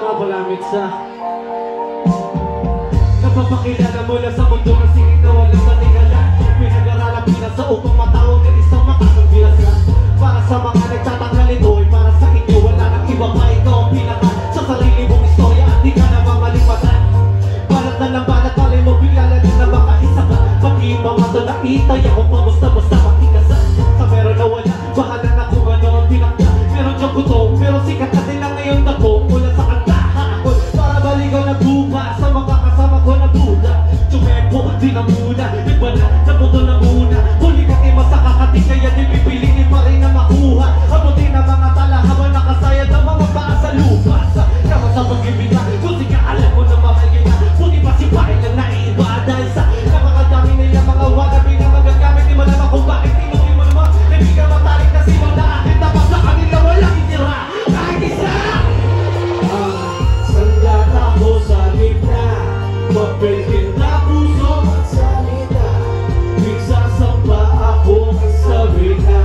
mapalamit sa napapakilala mula sa mundo ng singit na walang natingala. Pinag-aralan pinasa upang matawag ng isang makakagbiasa. Para sa mga nagtatangal ito ay para sa inyo. Wala nang iba pa, ikaw ang pinaka sa sarili mong istorya at di ka na mamalipatan. Balat na lang balat, malay mo bigla na din na makaisa ka. Pati mga doon na itay ako pa basta makikasa. Sa meron na wala, bahala na kung ano ang pinakta. Meron diyang gutom, pero sikat na din lang ngayon na po. Mula sa kanta, haakon, para baligaw na buba. Sa mga kasama ko na buda Tumepo, di na muna, iba na, nabuto na muna. Huli ka ima sa kakating, kaya di pipiliin pa rin na makuha. Abuti na mga tala habang nakasayad ng mga paa sa lupa. Sa kama sa pag-ibig na, kung di ka alam mo na mahal ka. Puti pa si Pahay lang naiiba dahil sa napakadami nila mga wagabi na magagamit. Di malaman kung bakit tinuloy mo naman. Nabigyan matalik na simang na akin, tapos sa kanila walang itira. Kahit isa! Sandata ko sa gitna, mapiltinta puso at salita. Nagsasamba ako sa wika.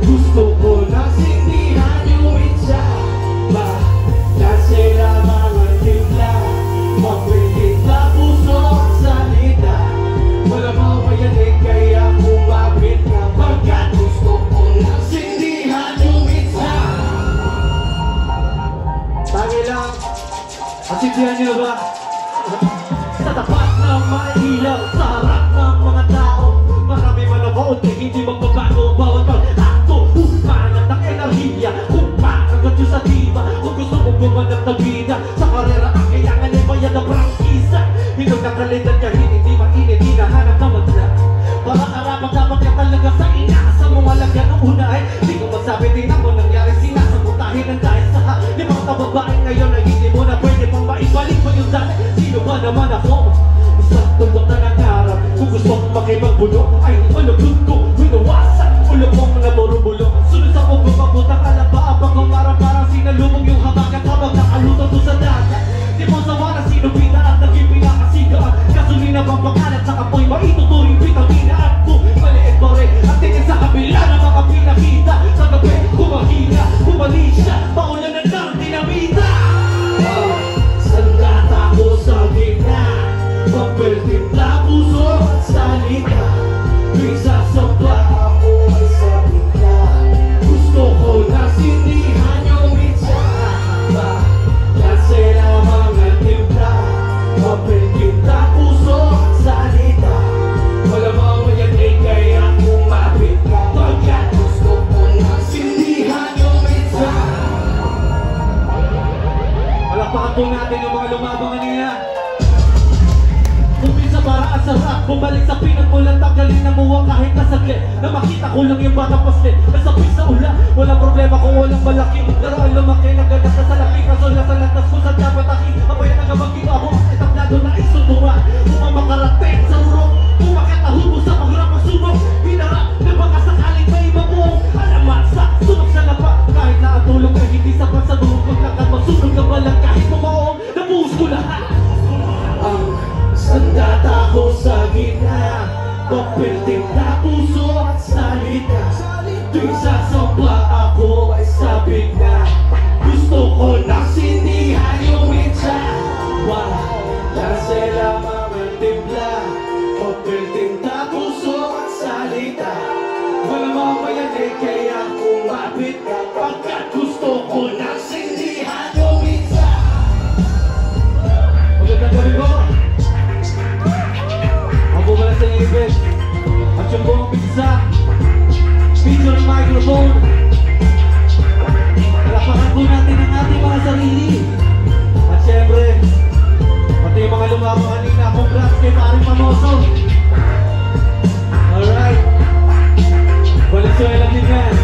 Gusto ko na sindihan yung itsa. Na sila mga timpla, mapiltinta puso at salita. Wala mawayan eh kaya kumapit ka. Pagkat gusto ko na sindihan yung itsa. Tangi lang, at sindihan niyo ba? Sa tapat ng mga ilaw, sa harap ng mga tao, marami man o kaunti, hindi magbabago. Bawat pag-akto, umangat ng enerhiya. Kung makagat yun sa diba, kung gusto mong gumanap na bida. Sa karera ang kailangan ay bayad na prangkisa. Hinog na kalidad niya, hindi mainit, hinahanap na magda. Para karapat dapat ka talaga sa inaasa mo. Malagyan ng una ay di ko magsabi din ako nangyari. Sinasabutahin ng dahil sa limang tababae ngayon ay hindi mo na pwede pang maibalik mo yung dati. Sino ba naman ako? Isang tundok na nangarap. Kung gusto kong makipagbulok ay ulog ko, winawasan. Ulog mong naburubulok. Sunod sa kong bumabutang alaba. Abang kumarang parang sinalubog yung habagat habang nakalutang doon sa dagat. Di mo sawa na sino pita at naging pinakasigaan. Gasolina bang pakalat sa kapoy, maituturing vitamina at po maliit mo rin at tingin sa kabila ng mga pinakita. Sa gabi, kumahina, kumali siya, paulan na ng dinamita. Sandata ko sa gitna, mapiltinta puso at salita. Nagsasamba ako ay sa gitna. Gusto ko na sindihan yung itsa. Na sila mga timpla, mapiltinta puso at salita. Wala mawayan eh kaya kumapit ka. Pagkat gusto ko na sindihan yung itsa. Palakpakan po natin yung mga lumabang kanina. Umpisa para asarap, bumalik sa pinagmulan, tanggalin na muwang kahit nasaglit. Na makita ko lang yung batang paslit, nasapit sa ula. Walang problema kung walang malaki. Laruan lumaki, nagagat na sa laki. Kaso nasa lantas ko sa dapat aki. Abay na nagabagin ako, etablado na isutunga. Kung makarating sa urong, umakit na hubo sa pagrap ang sunog. Hinarap na baka sakaling may iba mo alamat sa sunog sa lapa. Kahit na ang tulong ay hindi sapat sa durog lakad, masunog ka balang kahit bumaong, nabuhos ko lahat. Ang sandata ko sa gitna, mapiltinta puso at salita. Tuwing sasamba ako ay sabik na. Gusto ko na sindihan yung itsa. Wala sila mga timpla, mapiltinta puso at salita. Wala mamayan eh kaya kumapit ka. Pagkat gusto ko na sindihan yung itsa. Magandang gabi ko. Ako pala sa event at yung buong pizza feature microphone. Palakpakan po natin ang ating mga sarili. At syempre pati yung mga lumabang kanina. Congrats kay Paring Panoso. Alright, Valenzuela din yan.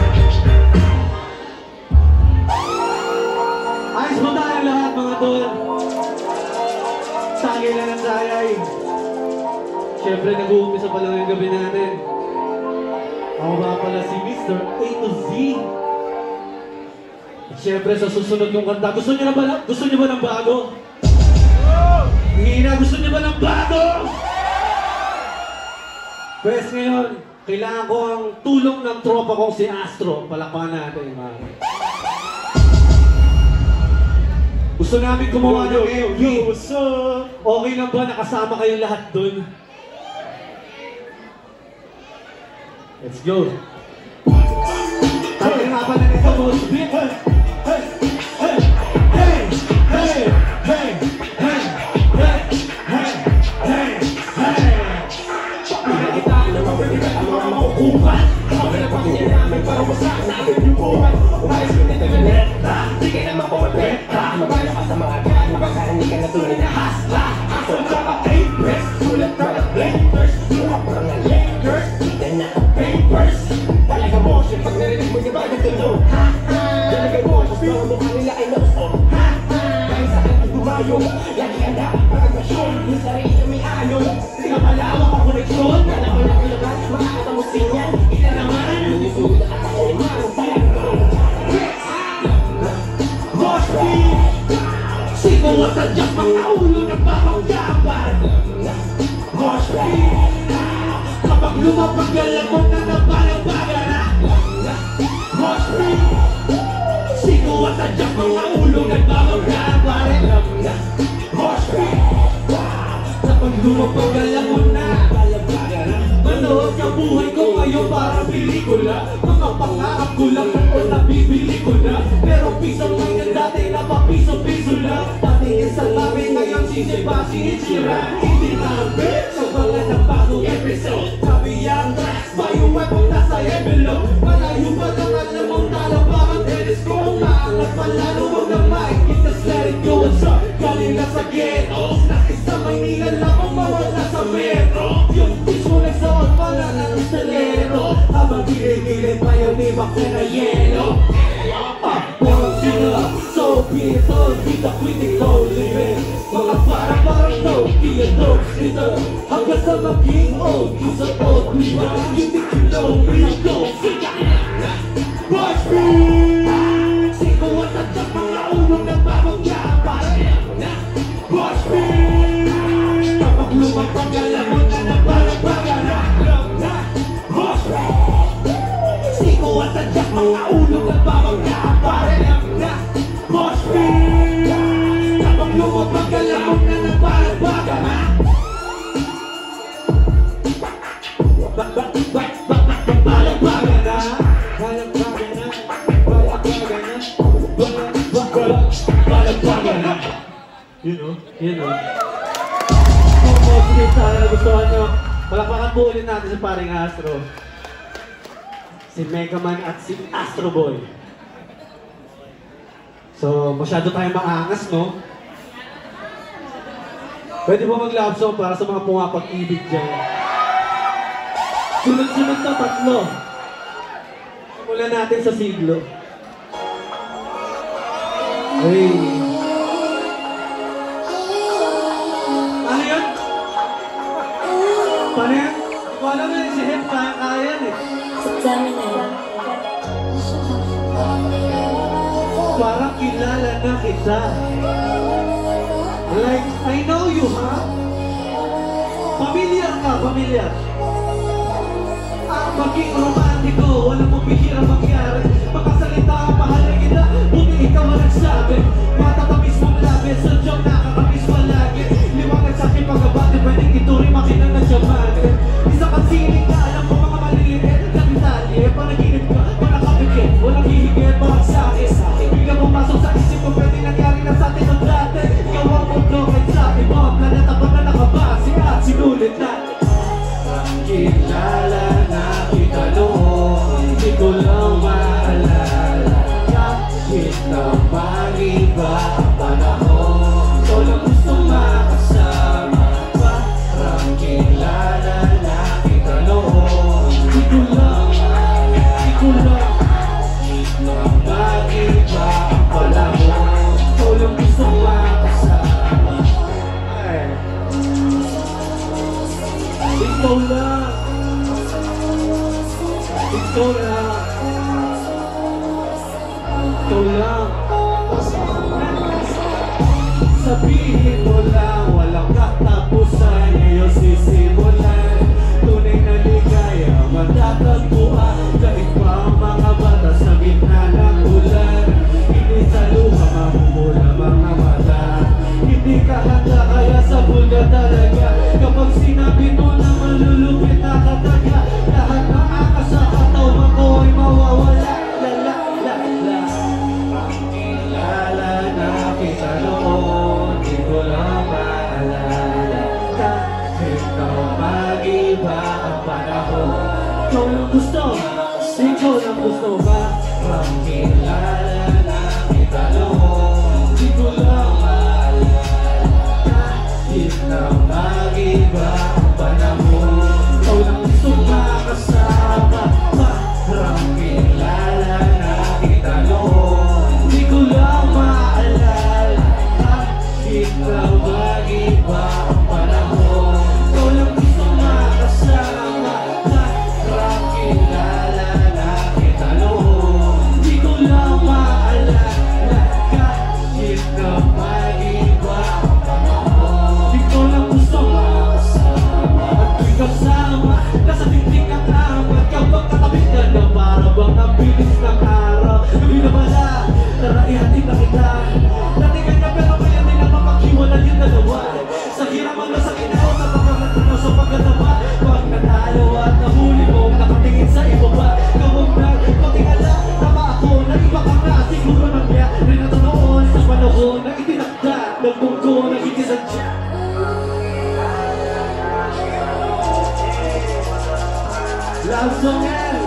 Ayos mo tayong lahat mga tol. Tangi lang ang sayay. Siyempre, nag-uumpisa pa lang yung gabi natin. Ako nga pala si Mr. A to Z. At siyempre, sa susunod yung kanta, gusto niyo ba ng bago? Hina, gusto niyo ba ng bago? Pwes ngayon, kailangan ko ang tulong ng tropa kong si Astro. Palakpakan natin, mga. Gusto Gusto namin gumawa ng MV. Okay lang ba nakasama kayong lahat dun? Let's go. Tayo nga pala nito, boss. Hey! Hey! Hey! Hey! Hey! Hey! Hey! Hey! Hey! Hey! Hey! Pakikita naman pwede ang mga makukupan. Pagkakapangin namin para masakas namin yung buhay. Ayos ko nito na leta. Di kayo naman pumapeta. Magana ka sa mga gano. Baka hindi ka na tunay na hasla. Ako ang kaka-apres. Sulat ka na blenders. Mga parang na letters. Kita na ang papers. Talaga motion pag narinig mo yung bagong tunog. Talaga motion sa mga mukha nila ay nausok. Dahil sa akin gumayo. Lagi handa pag-amasyon. Yung sarili may ayon. Sila malawak ang koneksyon. Kala ko na kailangan makakatamusin yan. Ila naman. Lunisugod na at ako ay marunong. Sino ang tadyang mga ulo ng pamanggapan? Moshpit! Kapag lumapag alam mo na nabalagbagan na Moshpit! Sino ang tadyang mga ulo ng pamanggapan? Moshpit! Kapag lumapag alam mo na nabalagbagan na manood ka buhay ko ngayon para pelikula. Mga pangarap ko lang o nabibili ko na. Pero piso ngayon dati na papiso-piso lang. Dati isang labi ngayon sisipa-sisira. Hindi namin sa mga napagong episode. Sabi yung tracks ba yung webong nasa envelope. Malayo pa lang alam mong tala parang tennis ko. Maangat palalo huwag na makikita. Just let it go, what's up? Galing na sa ghetto. Nakisa Maynila lang kung mawala sa metro. Yung bitch mo nagsaot para na ng salero. Habang gilid-gilid pa yung ibak ko na yelo. Parang sila, so beautiful, be the critical limit. Mga parang Nokia dogs nito. Hanggang sa maging old, isa old diba? Hindi ko know, real gold, sika. Moshpit! Sino ang tadyang mga ulong nagpapagyapan? Moshpit! Kapag lumapag alam mo na nabalagbagan na Moshpit! Sino ang tadyang mga ulong nagpapagyapan? Moshpit! Kapag lumapag alam mo na nabalagbagan na balagbagan na balagbagan na. Yun o. Kung mostly sana nagustuhan nyo, palakpakan po ulit natin sa paring Astro. Si Megaman at si Astro Boy. So, masyado tayong maangas, no? Pwede po mag-love song para sa mga pumapag-ibig dyan. Sunod-sunod na tatlo. Simulan natin sa siglo. Hey. Ano yun? Paano yan? Hindi ko alam yun, si Hep, kaya yan eh. Parang kilala na kita. Like, I know you, ha? Familiar ka, familiar. Maging romantiko, walang mong bihira mangyari. Makasalita ang mahal na kita, buti ikaw ang nagsabi. Matatamis mong labis, sadyang nakakamiss palagi. Liwanag sa aking pagkabati, pwedeng ituri makinang na siyamate. Isa kang sinig na alam mo mga maliliit na detalye. Panaginip ka, manakapikit, walang hihigit, parang sa'kin. Bigla pumasok sa isip ko, pwede nangyari na sa atin ang dati. Ikaw ang mundo, kahit sa ibang planeta pa na nakabase at sinulit natin. Kilala na kita noon, hindi ko lang maalala. Kahit na mag-iba ang panahon, ikaw lang gusto makasama. Parang kilala na kita noon, hindi ko lang mag-iba ang panahon, ikaw lang gusto makasama. Ikaw lang. Ikaw lang. Ikaw lang. Sabihin mo lang, walang katapusan. Ngayon sisimulan, tunay na ligaya matatagpuan. Kahit pa ang mga bata sa gitna ng ulan, hindi sa luha mamumula mga mata. Parang kilala na kita noon. Di ko lang maalala kahit na mag-iba ang panahon. Ikaw lang gusto makasama. Parang kilala na kita noon. Di ko lang maalala kahit na mag-iba ang panahon. Ikaw lang gusto makasama. Parang kilala na kita noon. Di ko lang maalala kahit na mag-iba ang panahon. Di ko lang gusto makasama. At tuwing kasama, nasa tingting ang amat. Kapag katabing ka na para bang ang bilis ng araw. Gabi na pala, tara ihatid na kita. Natingan niya pero kaya din ang mapaghiwalan yung dalawa. Sa hiraman na sa kinaw, sa pagkamatanaw sa pagkataba. Pag natalo at nahuli mo, nakatingin sa ibaba. Kawag na, patingala, tama ako. Na iba ka na, siguro nangyari na ito noon. Sa panahon na itinakda, ng munggo na itinadya. Love song yan!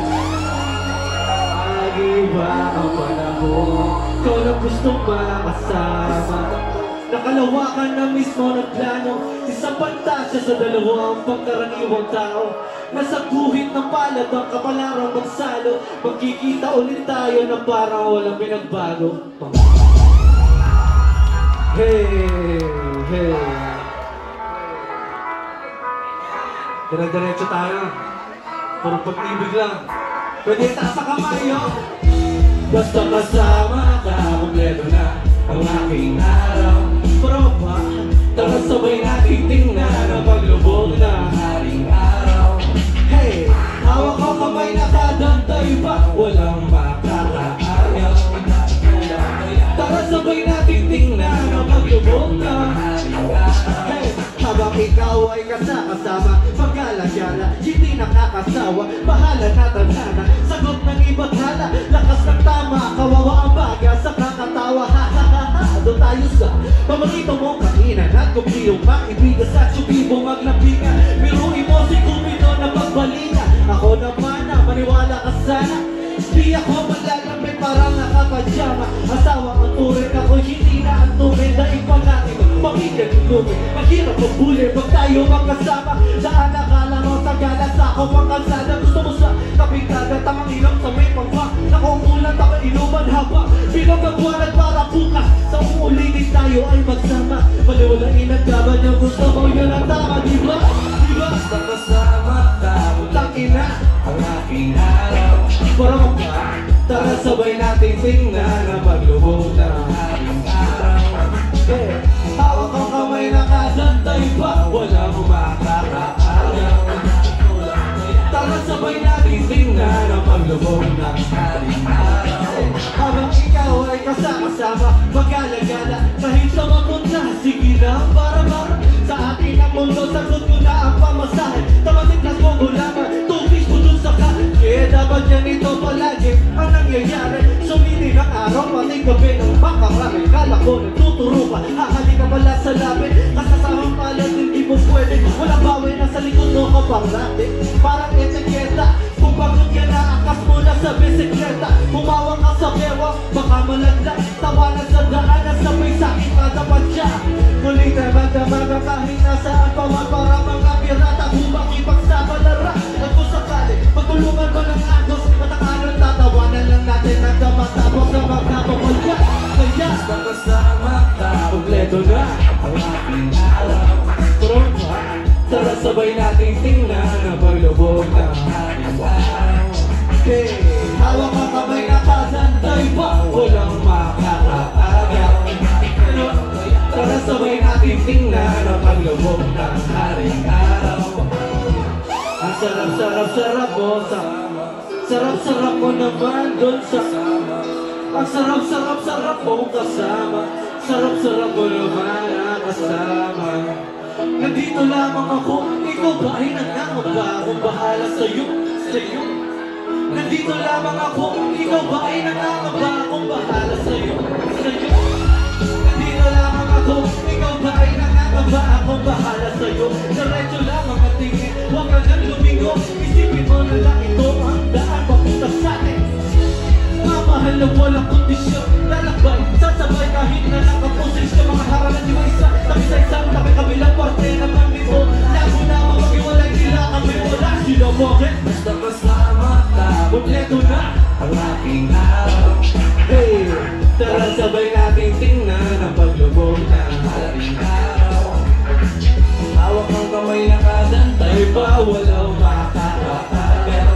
Mag-iba ang panahon. Ikaw lang gustong makasama. Nakalawakan na mismo ng plano. Isang pantasya sa dalawang pangkaraniwang tao. Nasa guhit ng palad ang kapalarang magsalo. Magkikita ulit tayo na parang walang pinagbago. Hey, hey. Dire-diretso tayo. Parang pag-ibig lang. Pwede taas sa kamay, yo. Basta kasama ka, kompleto na ang aking araw. Pero ba, tara sabay natin tingnan ang paglubog ng haring araw. Hey, hawak ko kamay na kadantay pa, walang makakaaryaw. Tara sabay natin tingnan ang paglubog ng haring araw. Hey, habang ikaw ay kasama, pagkala-gala, hindi nakakasawa. Bahala na tanana, sagot ng iba't hala. Lakas ng tama, kawawa ang baga sa kakatawa. Ha-ha-ha-ha, doon tayo sa pamarito mong kainan. At kung iyong maibigas at subibo maglapingan. Biruin mo si Cupido na pagbalinga. Ako naman na maniwala ka sana. Di ako malalamay parang nakapadyama. Asawa ang turin ako, hindi na ang turin. Dahil pa natin pakinggan yung lumi. Mahirap magbuli pag tayo magkasama. Saan nakala mo sa galas ako pang kalsada. Gusto mo sa kapitaga, tamang ilang sa may pangpa. Nakauulan, takainuman haba. Bilang nagwanan para bukas. Sa umulitin tayo ay magsama. Maliwalain ang laban yung gusto mo, yun ang tama, diba? Diba? Basta kasama tao lang ina ang aking araw. Parang ba? Tara sabay natin tingnan ang paglubog ng haring araw. Yeah. Hawak ang kamay na kadantay pa, walang makakaaryaw. Tara sabay natin tingnan ang paglubog ng haring araw. Habang ikaw ay kasama, magala-gala, kahit sa mapunta, sige na para-para. Sa atin ang mundo, sagot ko na ang pamasahe. Tamasin lang mo gulaman, tubig ko dun sa ka. Kaya dapat yan ito palagi ang nangyayari. Sumili ng araw, pati gabi ng makarami. Kala ko nagtuturo ka, hahali ka pala sa labi. Kasasamang pala, hindi mo pwede. Walang bawi na sa likod mo ka pang rati. Parang etiketa, kung pagod ka na, akas mo na sa bisikleta. Humawak ka sa bewang, baka malaglag. Tawanan sa daanan, sabay sakit madapat siya. Muling naman ka kahit nasaan pa man. Para mga pirata, humang ipagsabadara. At kung sakali, pagtulungan mo ng agos. Matakalan, tatawanan lang natin ang damatapos na magkakapagka. Kaya, magkasama ka, kompleto na ang aking araw. Pero ba, tara sabay natin tingnan ang paglubog ng haring araw. Hey, hawak ang kamay na kadantay pa, walang makakaaryaw. Tara sabay natin tingnan ang paglubog ng haring araw. Ang sarap-sarap-sarap mo sa sarap-sarap mo naman doon sa ang sarap-sarap-sarap mo kasama. Sarap-sarap mo naman ang kasama. Nandito lamang ako, ikaw ba ay nangangamba? Akong bahala sa'yo, sa'yo. Nandito lamang ako, ikaw ba ay nangangamba? Akong bahala sa'yo, sa'yo. Nandito lamang ako, ikaw ba ay nangangamba? Akong bahala sa'yo. Diretso lamang at tingin, huwag ka nang lumingo. Isipin mo na lang ito ang daan papunta sa'tin. Mama mahal na walang kondisyon. Lalakbay, sasabay kahit na nakapusis ka. Mga haralan di ba isa, tabi sa isang tabi kabilang parte naman nito. Labo na mapag-iwalay nila kami, wala sila bakit. Basta kasama ka, Kompleto na ang aking araw. Hey, tara sabay natin tingnan ang paglubog ng Maraming araw. Hawak ng kamay na kadantay, ay pa walang makakatagal.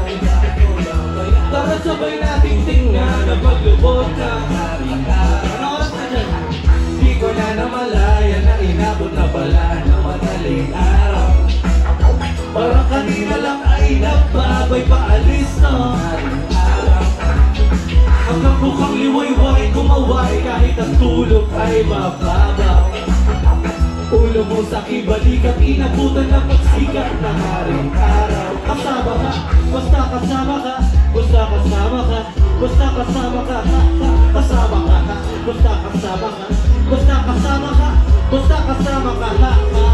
pero lang kaya. Tara sabay natin tingnan ang paglubog ng Maraming araw. Ano oras na dyan? Di ko na namalaya na inabot na pala ng madaling araw. Parang kanina lang ay nagbabay paalis na. Maraming araw. Hanggang mukhang liwayway kumaway kahit ang tulog ay mababaw. Ulo mo sa kibalik at inabutan ng pagsikat ng haring araw. Kasama ka, basta kasama ka, basta kasama ka, basta kasama ka, kasama ka, basta kasama ka, basta kasama ka, basta kasama ka,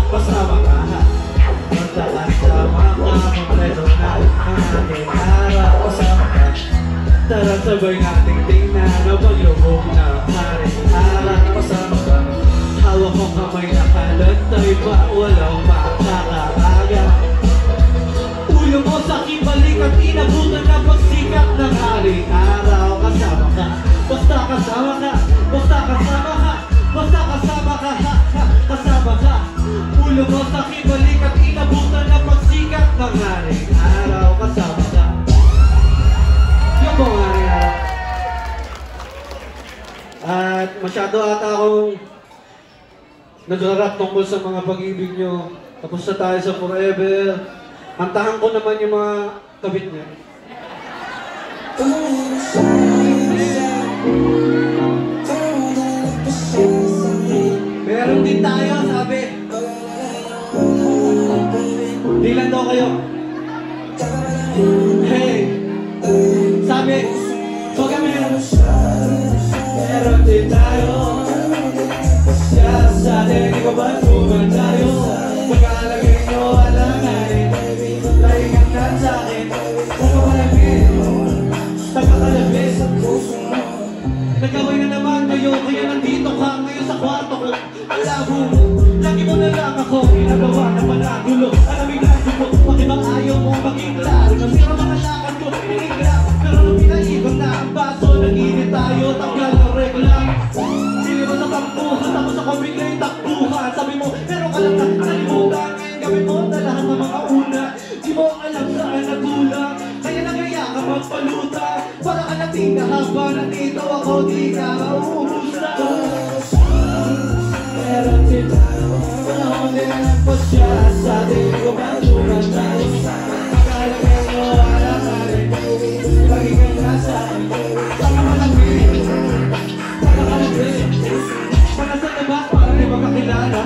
kasama ka, basta kasama ka, kompleto na ang haring araw. Kasama ka. Tara sabay nating tingnan ang paglubog ng haring araw. Kasama ka. Hawak mo kamay na kalantay pa walang makakaaga. Ulo mo sa kibalik at inabutan na pagsikat ng haring araw. Kasama ka, basta kasama ka, basta kasama ka, basta kasama ka, kasama ka. Ulo mo sa kibalik at inabutan na pagsikat ng haring araw. Kasama ka. Yung po ang haring araw. At masyado ata akong nag-rap tungkol sa mga pag-ibig nyo. Tapos na tayo sa forever. Antahan ko naman yung mga kabit niya. Meron din tayo, sabi. Di lang daw kayo. Hey! Sabi, huwag kami. Meron din tayo. Siya sa atin, di ko ba tuman tayo? Pagkalagay nyo alanganin, lahingan ka sa akin. Nagkakalabit, nagkakalabit. Nagkaway na naman kayo, kaya nandito ka ngayon sa kwarto ko. Ang labo mo, lagi mo na lang ako ginagawa na panagulo. Alamig na dugo, bakit bang ayaw mo maging klaro? Nasira mga lakad ko, pinigla. Pero nung pinaiban na ang baso, nag-init tayo, tanggal ng regula. Sili mo sa tampuhan, tapos ako bigla yung takbuhan. Sabi mo, meron ka lang na nalimutan. Ngayon gawin mo na lahat ng mga una. Di mo alam saan nagulang, kaya nagaya ka magpaluta. Para ka nating nahaba, nandito ako, di ka mauubusan. Meron din tayo, panahon din na nagpasya. Sa atin ko matuman tayo. Pagkalagay mo, alam-alam, lagi kang nasa akin. Saka malapit, saka kalapit. Panasan na ba para di magkakilala?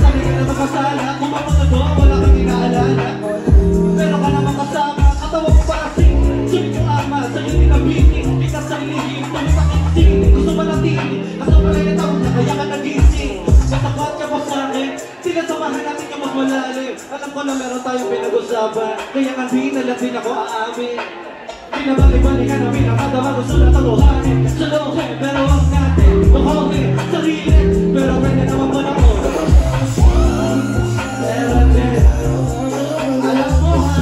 Sabi ka na makasala, kung mga to, wala kang inaalala. Pero ka naman kasama, katawa mo parasing. Sulit yung ama, sa'yo tinabitin. Ikas ang lihim, tumitak ang singin. Gusto manatili, kaso malay na taon na kaya ka nagising. Matapat ka pa sa'kin, sinasamahan natin yung mas malalim. Alam ko na meron tayong pinag-usapan, kaya nga di na lang din ako aamin. Pinabalik-balikan na pinakadama, gusto na taluhanin. Sa lookin, pero huwag natin mahokin. Sarili, pero pwede naman mo na ko. Meron din, alam mo ha,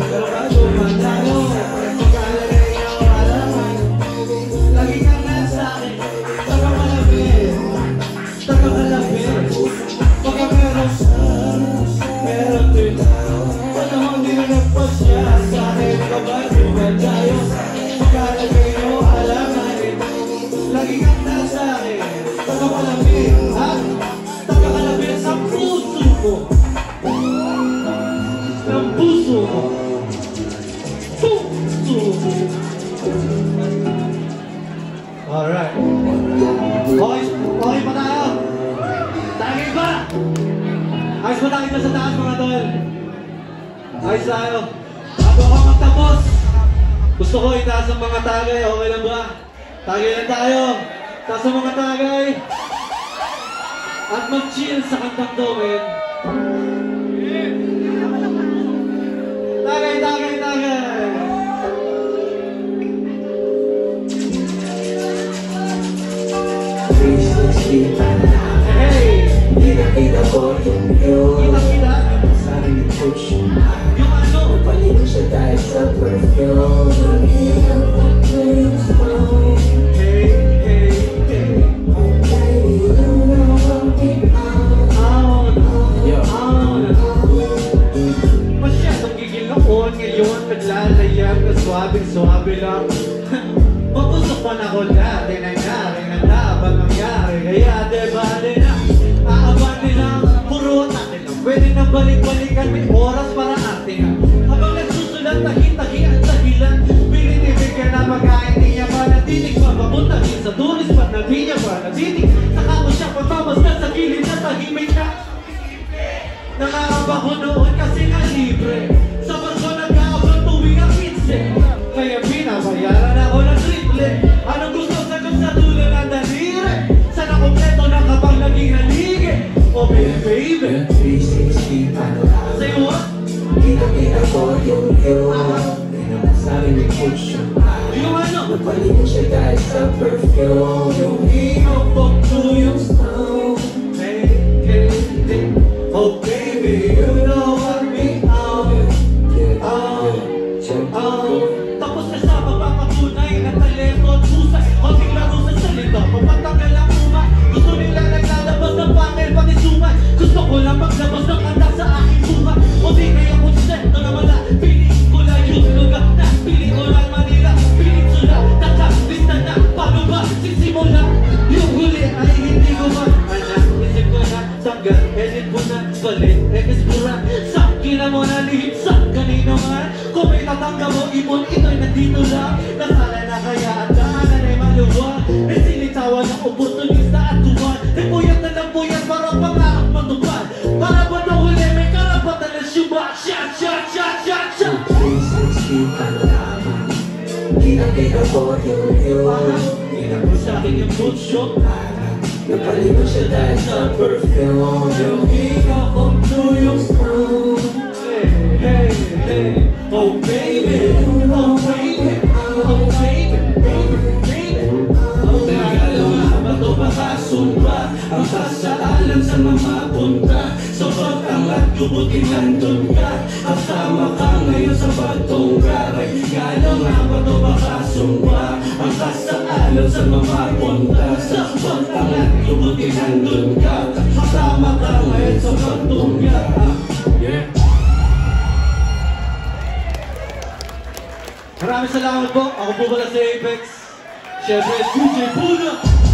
pero katuman tayo. Pagkalagay niyo, alaman, lagi kang nasa akin. Saka malapit, saka malapit. Pagka meron din, panahon din na nagpasya sa akin. Kabatuman tayo, pagkalagay niyo, alamanin. Lagi kang nasa akin, saka malapit, ha? Saka malapit sa puso mo. Ng puso mo. Puso mo. Alright. Okay pa tayo? Tagay ba? Ayos ba tayo sa taas mga tol? Ayos tayo. Bago ako magtapos, gusto ko itaas ang mga tagay. Okay lang ba? Tagay lang tayo. Taas ang mga tagay. At mag-chill sa kantang domen. Tagay, tagay, tagay. kita na Hey! Kita ko yung yun Kita-kita! Sabi ni Coach Yung ano? Napaligo siya dahil sa perfume Iniabot ko yung stone Hey, hey, hey. Oh baby, you know I'll be Out, Yo. out. Masyadong gigil noon, ngayon naglalayag na swabing-swabe lang. Mapusok pa na ko dati nangyari na dapat nangyari. Kaya debate na, aabante na, puro natin lang. Pwede na balik-balikan, may oras para ating nga. Habang nagsusulat, tahi-tahi ang dahilan. Binibigyan na pagkain niya manatinig. Papapuntahin sa tulis, ba't na di niya manatinig? Saka ko siya pagmamasdan sa gilid na tahimik na. Nangangamba ko noon kasi nga libre. Sa barko nag-aabang tuwing ang pinse. Kaya binabayaran ako ng triple. Anong gusto sagot sa dulo ng daliri? Sana kompleto na kapag naging haligi. Oh baby, baby. 360 panorama Say what? Kita ko yung yun Sabi ni Coach Yung ano? Napaligo siya dahil sa perfume Yung inabot ko yung stone hey, hey, hey. Oh baby, you know what me out. Tapos na sa mapapatunay na talento at pusa. Konting laro sa salita, papatanggal ang uma. Gusto nila naglalabas ng panel pati suma. Gusto ko lang maglabas ng kanta sa aking bunga. O di kaya konsento na wala. Piling ko lang yung lugar na piling ko lang Manila. Piling sula, takalista na. Paano ba sisimula? Yung huli ay hindi ko ba anak, isip ko na tanggal, edit mo na balik, ekspura. Sakin na mo na lihit sa kanino man. Kung may tatangga mo ipon, ito'y nandito lang. Nasala na kaya ang daanan ay maluwag. May sinitawan ng oportunista at tuwan. Nagpuyat na lang puyat para pangarap matupad. Para ba na huli may karapatan na syuba. Shot, shot, shot, shot, shot. 360 panorama Kita ko yung yun Ginagawa sa akin yung food shop. Napaligo siya dahil sa perfume Yung inabot ko yung stone hey, hey, hey. Oh baby, oh baby, oh baby, baby, baby. Nagalaw nga ba ito makasumpa? Ang kasaalan sa mga punta sa pagtangat kubutin nandun ka. Kasama ka ngayon sa bagtong garay. Galaw nga ba ito makasumpa? Ang kasaalan sa mga punta sa pagtangat kubutin nandun ka. Kasama ka ngayon sa bagtong garay. Yeah. Maraming salamat po. Ako po pala si Apex. Siyempre, DJ Puna.